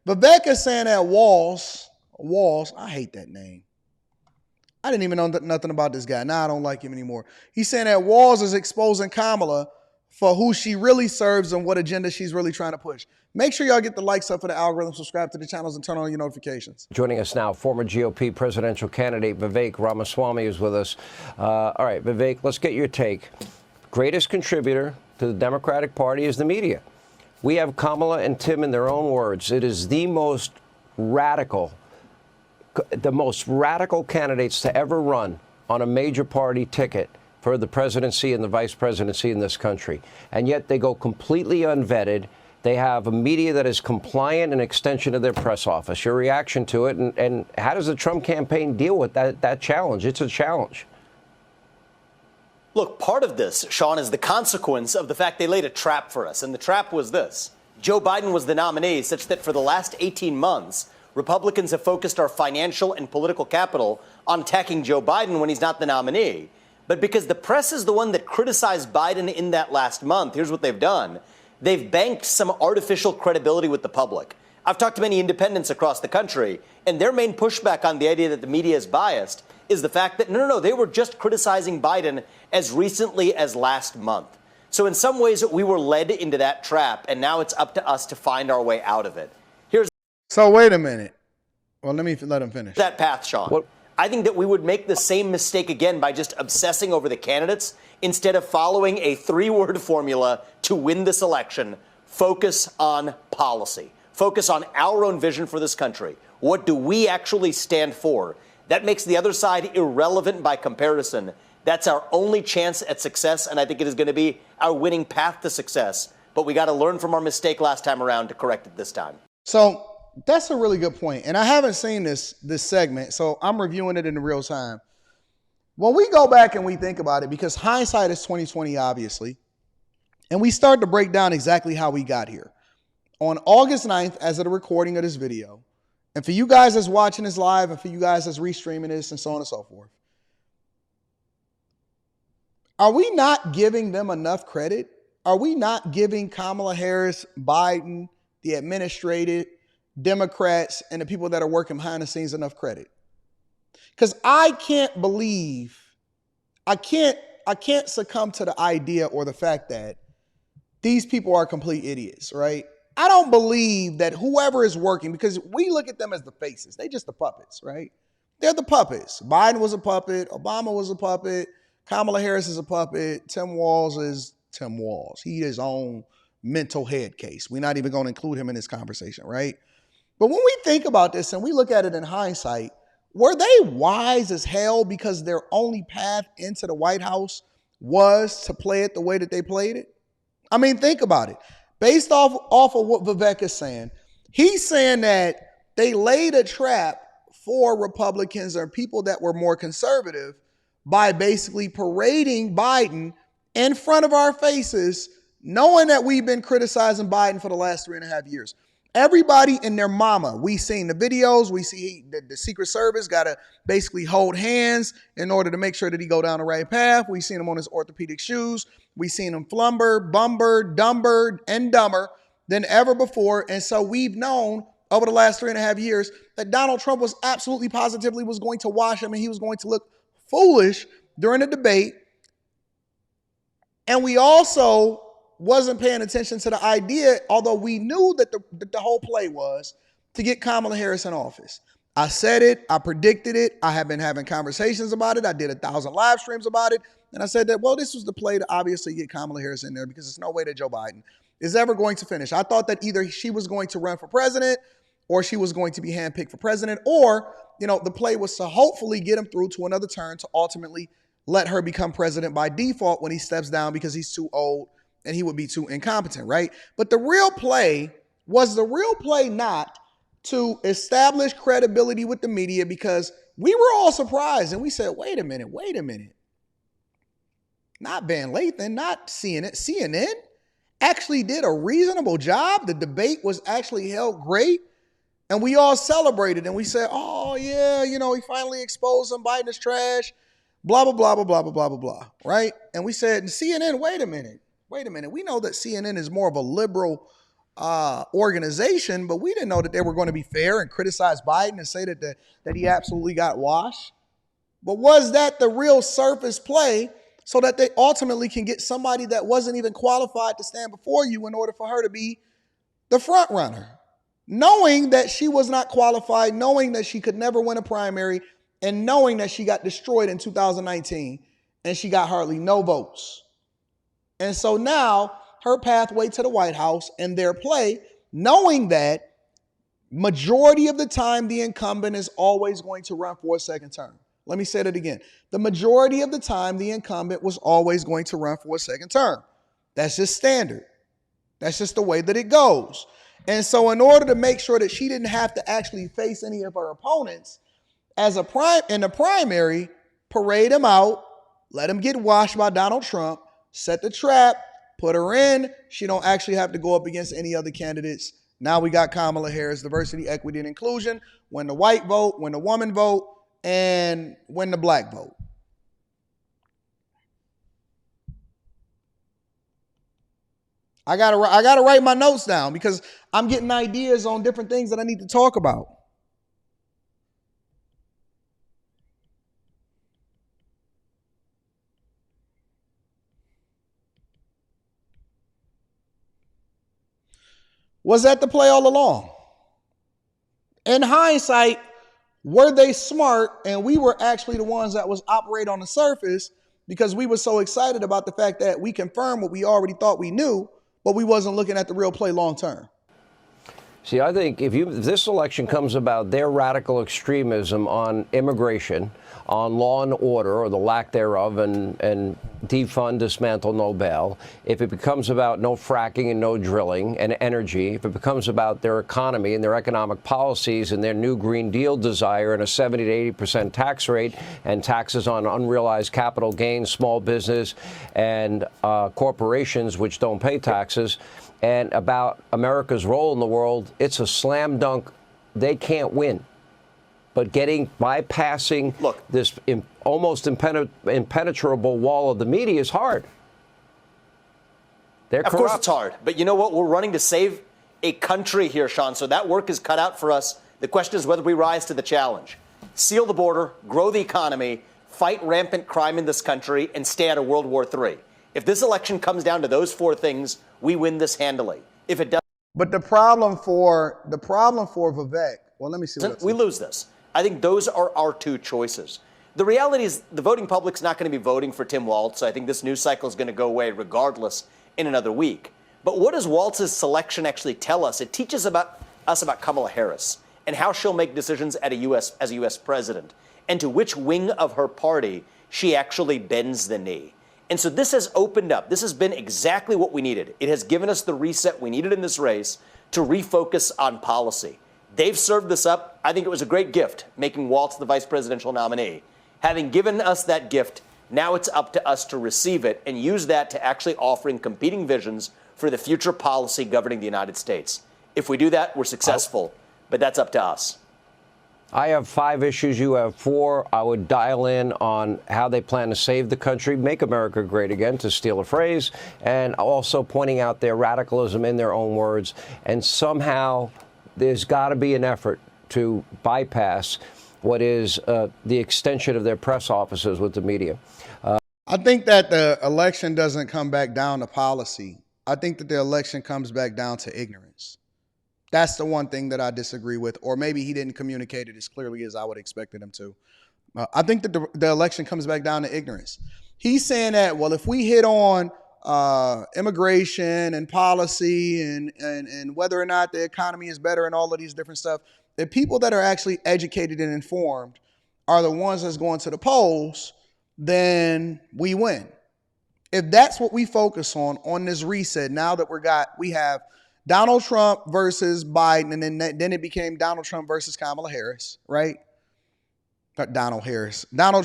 Vivek is saying that Walz, I hate that name. I didn't even know nothing about this guy. Now I don't like him anymore. He's saying that Walz is exposing Kamala for who she really serves and what agenda she's really trying to push. Make sure y'all get the likes up for the algorithm, subscribe to the channels, and turn on your notifications. Joining us now, former GOP presidential candidate Vivek Ramaswamy is with us. All right, Vivek, let's get your take. Greatest contributor to the Democratic Party is the media. We have Kamala and Tim in their own words. It is the most radical candidates to ever run on a major party ticket for the presidency and the vice presidency in this country. And yet they go completely unvetted. They have a media that is compliant, an extension of their press office. Your reaction to it, and how does the Trump campaign deal with that challenge? It's a challenge. Look, part of this, Sean, is the consequence of the fact they laid a trap for us. And the trap was this. Joe Biden was the nominee, such that for the last 18 months, Republicans have focused our financial and political capital on attacking Joe Biden when he's not the nominee. But because the press is the one that criticized Biden in that last month, here's what they've done. They've banked some artificial credibility with the public. I've talked to many independents across the country, and their main pushback on the idea that the media is biased is the fact that, no, they were just criticizing Biden as recently as last month. So in some ways, we were led into that trap, and now it's up to us to find our way out of it. So wait a minute. Well, let him finish. That path, Sean. What? I think that we would make the same mistake again by just obsessing over the candidates instead of following a 3-word formula to win this election. Focus on policy. Focus on our own vision for this country. What do we actually stand for? That makes the other side irrelevant by comparison. That's our only chance at success, and I think it is going to be our winning path to success. But we got to learn from our mistake last time around to correct it this time. So that's a really good point. And I haven't seen this segment, so I'm reviewing it in real time. When we go back and we think about it, because hindsight is 20/20, obviously, and we start to break down exactly how we got here. On August 9th, as of the recording of this video, and for you guys that's watching this live and for you guys that's restreaming this and so on and so forth, are we not giving them enough credit? Are we not giving Kamala Harris, Biden, the administrative, Democrats, and the people that are working behind the scenes enough credit? Because I can't believe, I can't succumb to the idea or the fact that these people are complete idiots, right? I don't believe that whoever is working, because we look at them as the faces. They just the puppets, right? They're the puppets. Biden was a puppet. Obama was a puppet. Kamala Harris is a puppet. Tim Walz is Tim Walz. He is his own mental head case. We're not even going to include him in this conversation, right? But when we think about this and we look at it in hindsight, were they wise as hell because their only path into the White House was to play it the way that they played it? I mean, think about it. Based off of what Vivek is saying, he's saying that they laid a trap for Republicans or people that were more conservative by basically parading Biden in front of our faces, knowing that we've been criticizing Biden for the last 3.5 years. Everybody and their mama, we seen the videos, we see the Secret Service got to basically hold hands in order to make sure that he go down the right path. We seen him on his orthopedic shoes. We seen him flumber, bumber, dumber, and dumber than ever before. And so we've known over the last 3.5 years that Donald Trump was absolutely positively was going to wash him and he was going to look foolish during the debate. And we also wasn't paying attention to the idea, although we knew that the whole play was to get Kamala Harris in office. I said it, I predicted it, I have been having conversations about it, I did 1,000 live streams about it, and I said that, well, this was the play to obviously get Kamala Harris in there because there's no way that Joe Biden is ever going to finish. I thought that either she was going to run for president or she was going to be handpicked for president, or, you know, the play was to hopefully get him through to another term to ultimately let her become president by default when he steps down because he's too old and he would be too incompetent, right? But the real play was not to establish credibility with the media, because we were all surprised and we said, wait a minute. Not Van Lathan, not CNN. CNN actually did a reasonable job. The debate was actually held great. And we all celebrated and we said, oh yeah, you know, he finally exposed him, Biden is trash, blah, blah, blah, blah, blah, blah, blah, blah, blah, right? And we said, CNN, wait a minute. We know that CNN is more of a liberal organization, but we didn't know that they were going to be fair and criticize Biden and say that he absolutely got washed. But was that the real surface play so that they ultimately can get somebody that wasn't even qualified to stand before you in order for her to be the front runner? Knowing that she was not qualified, knowing that she could never win a primary, and knowing that she got destroyed in 2019 and she got hardly no votes. And so now her pathway to the White House and their play, knowing that majority of the time the incumbent is always going to run for a second term. Let me say that again. The majority of the time the incumbent was always going to run for a second term. That's just standard. That's just the way that it goes. And so in order to make sure that she didn't have to actually face any of her opponents in the primary, parade them out, let them get washed by Donald Trump, set the trap, put her in. She don't actually have to go up against any other candidates. Now we got Kamala Harris, diversity, equity, and inclusion, win the white vote, win the woman vote, and win the black vote. I gotta write my notes down because I'm getting ideas on different things that I need to talk about. Was that the play all along? In hindsight, were they smart and we were actually the ones that was operate on the surface because we were so excited about the fact that we confirmed what we already thought we knew, but we wasn't looking at the real play long term? See, I think if this election comes about their radical extremism on immigration, on law and order, or the lack thereof, and defund, dismantle, no bail, if it becomes about no fracking and no drilling and energy, if it becomes about their economy and their economic policies and their new Green Deal desire and a 70 to 80% tax rate and taxes on unrealized capital gains, small business and corporations which don't pay taxes, and about America's role in the world, it's a slam dunk. They can't win. But bypassing this almost impenetrable wall of the media is hard. They're corrupt. Of course it's hard. But you know what? We're running to save a country here, Sean. So that work is cut out for us. The question is whether we rise to the challenge. Seal the border, grow the economy, fight rampant crime in this country, and stay out of World War III. If this election comes down to those four things, we win this handily. If it does, but the problem for Vivek, well, let me see. We lose this. I think those are our two choices. The reality is the voting public's not going to be voting for Tim Walz, so I think this news cycle is going to go away regardless in another week. But what does Walz's selection actually tell us? It teaches us about Kamala Harris and how she'll make decisions as a U.S. president and to which wing of her party she actually bends the knee. And so this has opened up. This has been exactly what we needed. It has given us the reset we needed in this race to refocus on policy. They've served this up. I think it was a great gift, making Walz the vice presidential nominee. Having given us that gift, now it's up to us to receive it and use that to actually offering competing visions for the future policy governing the United States. If we do that, we're successful, but that's up to us. I have 5 issues. You have 4. I would dial in on how they plan to save the country, make America great again, to steal a phrase, and also pointing out their radicalism in their own words. And somehow there's got to be an effort to bypass what is the extension of their press offices with the media. I think that the election doesn't come back down to policy. I think that the election comes back down to ignorance. That's the one thing that I disagree with, or maybe he didn't communicate it as clearly as I would expected him to. I think that the election comes back down to ignorance. He's saying that, well, if we hit on immigration and policy and whether or not the economy is better and all of these different stuff, the people that are actually educated and informed are the ones that's going to the polls, then we win. If that's what we focus on this reset, now that we have Donald Trump versus Biden, and then it became Donald Trump versus Kamala Harris, right? Not Donald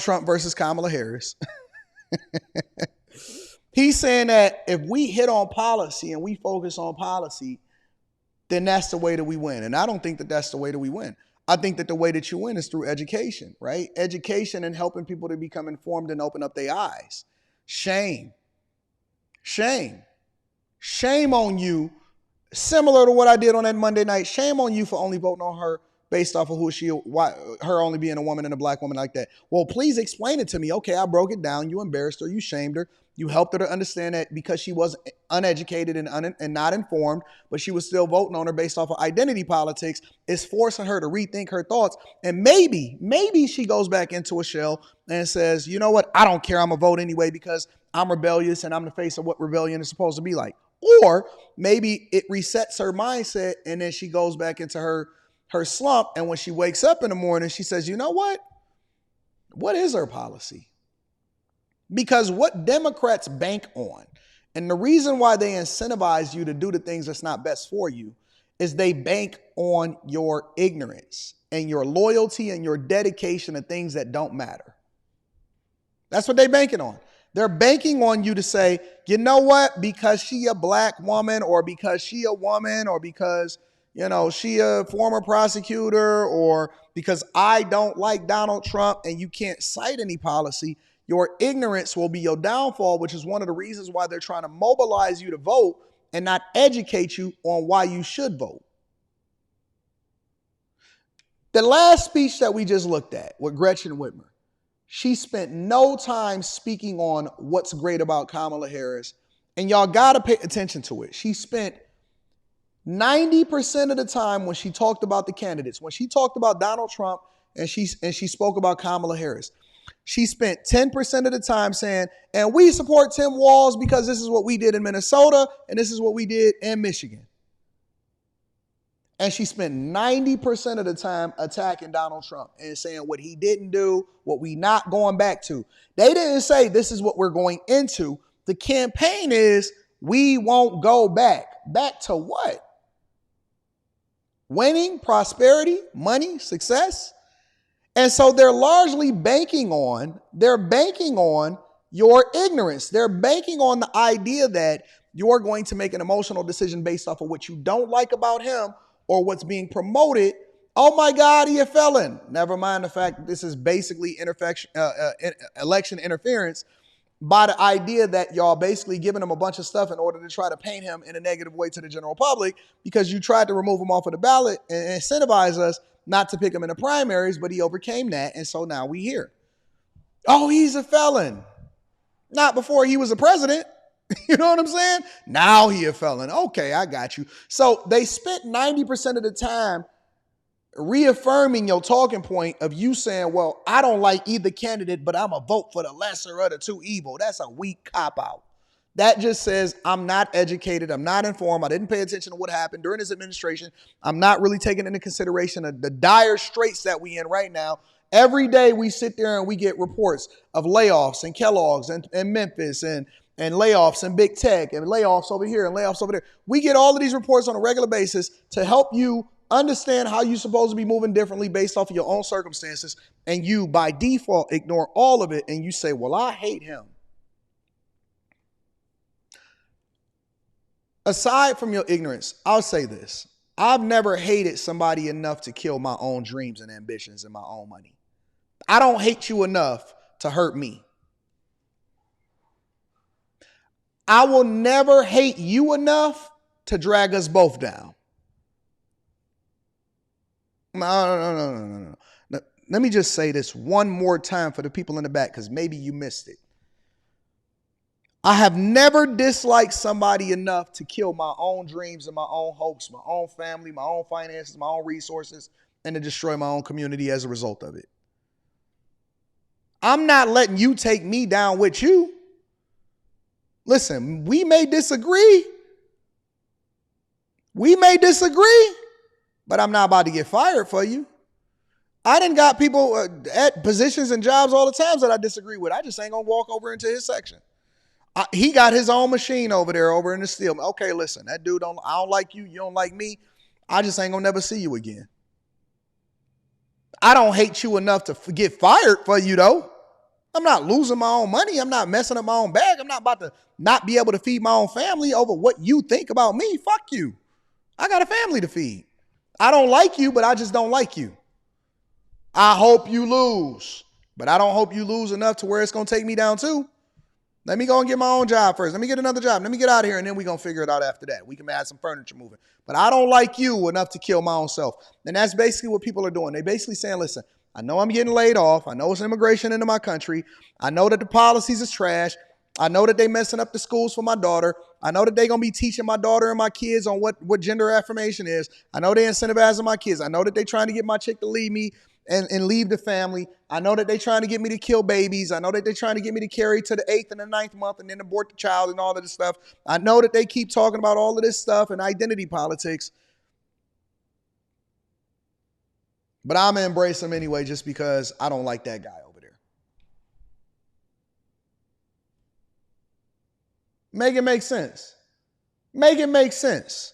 Trump versus Kamala Harris. He's saying that if we hit on policy and we focus on policy, then that's the way that we win. And I don't think that that's the way that we win. I think that the way that you win is through education, right? Education and helping people to become informed and open up their eyes. Shame on you Similar to what I did on that Monday night. Shame on you for only voting on her based off of why her only being a woman and a black woman like that. Well, please explain it to me. Okay, I broke it down. You embarrassed her. You shamed her. You helped her to understand that because she was uneducated and not informed, but she was still voting on her based off of identity politics, is forcing her to rethink her thoughts. And maybe she goes back into a shell and says, you know what? I don't care. I'm going to vote anyway because I'm rebellious and I'm the face of what rebellion is supposed to be like. Or maybe it resets her mindset and then she goes back into her slump. And when she wakes up in the morning, she says, you know what? What is her policy? Because what Democrats bank on, and the reason why they incentivize you to do the things that's not best for you, is they bank on your ignorance and your loyalty and your dedication to things that don't matter. That's what they're banking on. They're banking on you to say, you know what, because she a black woman or because she a woman or because, you know, she a former prosecutor or because I don't like Donald Trump and you can't cite any policy, your ignorance will be your downfall, which is one of the reasons why they're trying to mobilize you to vote and not educate you on why you should vote. The last speech that we just looked at with Gretchen Whitmer, she spent no time speaking on what's great about Kamala Harris. And y'all got to pay attention to it. She spent 90% of the time when she talked about the candidates, when she talked about Donald Trump and she spoke about Kamala Harris, she spent 10% of the time saying, and we support Tim Walz because this is what we did in Minnesota and this is what we did in Michigan. And she spent 90% of the time attacking Donald Trump and saying what he didn't do, what we not going back to. They didn't say this is what we're going into. The campaign is we won't go back. Back to what? Winning, prosperity, money, success. And so they're largely banking on your ignorance. They're banking on the idea that you're going to make an emotional decision based off of what you don't like about him or what's being promoted. Oh my God, he a felon. Never mind the fact that this is basically election interference by the idea that y'all basically giving him a bunch of stuff in order to try to paint him in a negative way to the general public because you tried to remove him off of the ballot and incentivize us not to pick him in the primaries, but he overcame that. And so now we here. Oh, he's a felon. Not before he was a president. You know what I'm saying? Now he a felon. Okay, I got you. So they spent 90% of the time reaffirming your talking point of you saying, well, I don't like either candidate, but I'm a vote for the lesser of the two evil. That's a weak cop-out. That just says I'm not educated. I'm not informed. I didn't pay attention to what happened during his administration. I'm not really taking into consideration the dire straits that we in right now. Every day we sit there and we get reports of layoffs in Kellogg's and Memphis and layoffs in big tech and layoffs over here and layoffs over there. We get all of these reports on a regular basis to help you understand how you're supposed to be moving differently based off of your own circumstances. And you, by default, ignore all of it and you say, well, I hate him. Aside from your ignorance, I'll say this. I've never hated somebody enough to kill my own dreams and ambitions and my own money. I don't hate you enough to hurt me. I will never hate you enough to drag us both down. No. Let me just say this one more time for the people in the back, because maybe you missed it. I have never disliked somebody enough to kill my own dreams and my own hopes, my own family, my own finances, my own resources, and to destroy my own community as a result of it. I'm not letting you take me down with you. Listen, we may disagree. But I'm not about to get fired for you. I done got people at positions and jobs all the times that I disagree with. I just ain't gonna walk over into his section. He got his own machine over there, over in the steel. Okay, listen, that dude I don't like you. You don't like me. I just ain't gonna never see you again. I don't hate you enough to get fired for you though. I'm not losing my own money. I'm not messing up my own bag. I'm not about to not be able to feed my own family over what you think about me. Fuck you. I got a family to feed. I don't like you, but I just don't like you. I hope you lose, but I don't hope you lose enough to where it's going to take me down too. Let me go and get my own job first. Let me get another job. Let me get out of here, and then we're going to figure it out after that. We can add some furniture moving. But I don't like you enough to kill my own self. And that's basically what people are doing. They're basically saying, listen, I know I'm getting laid off. I know it's immigration into my country. I know that the policies is trash. I know that they messing up the schools for my daughter. I know that they're going to be teaching my daughter and my kids on what gender affirmation is. I know they're incentivizing my kids. I know that they're trying to get my chick to leave me and leave the family. I know that they're trying to get me to kill babies. I know that they're trying to get me to carry to the 8th and the 9th month and then abort the child and all of this stuff. I know that they keep talking about all of this stuff and identity politics. But I'm going to embrace them anyway just because I don't like that guy over there. Make it make sense. Make it make sense.